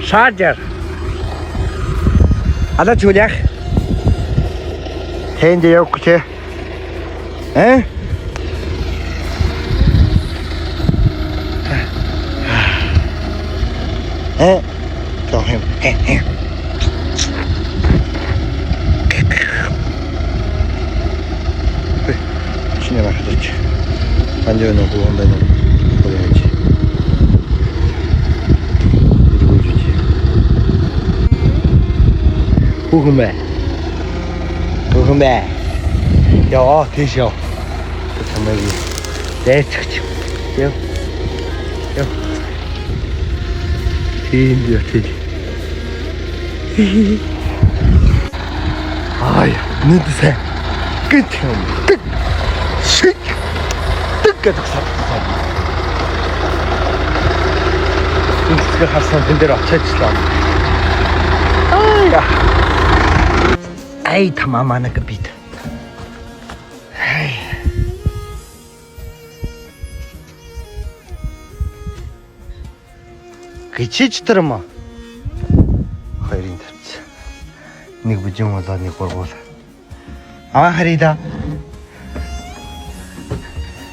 Шаржер. Ада чулях. Тэнде явах чи. Cho em. Şimdi bakacağız. Bence onu kullanmayı koyacağız. 이러고 주지. 후후매. 후후매. 야, 되셔. 정말 내 착취. 요. 요. 뒤인데요, 뒤. 아야, 눈드세. 끝에 없는 뜻. 식. 뜻까지 삽니다. 인스가 하선 된대로 쳐치라. 아야. 아이, 타마마나 그 비트. Гичичтэр ма. Хоёрын тавьчих. Нэг бүжин болоо нэг гургуул. Аа харийда.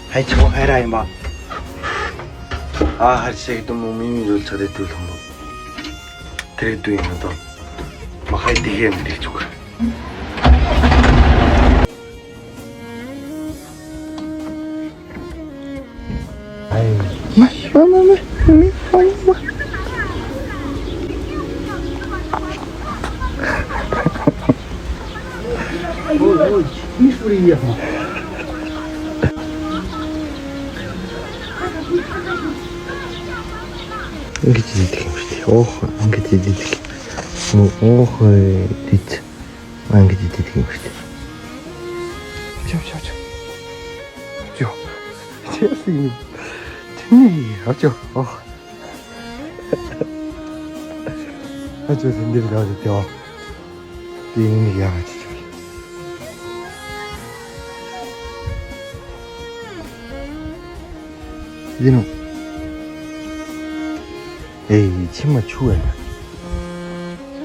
Хайчгүй хараа юм ба. Аа харсэг юм уу мимируулж чаддаг юм бол. Тэр дүү юм доо. Махай дигэм гэж зүгээр. Ай. Мама. Ой, не приехал. Ингэж идэх юм шүү дээ. Оох, ингэж идэх. Оох, тийч. Ингэж идэх юм шүү дээ. Чав. Чав. Честно. Тэний, авч. Оох. 아주 든든히 나왔대요. 빙이 양아치. 이놈. 에이, 침마 추워요.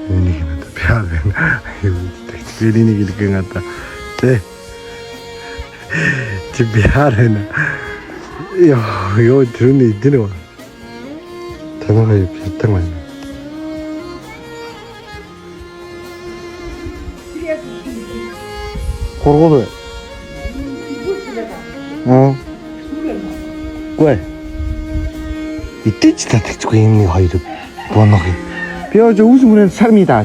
은이기는 또 배하네. 아이고, 진짜 그린이 이렇게 같다. 네. 집 배하네. 야, 이거 들었네, 이때네 와. 대단하게 비슷한 거 아니야. 고르고도 왜? 이때 진짜 택주가 있는 거 이렇게 번호기. 뼈저 웃음을 사람이다.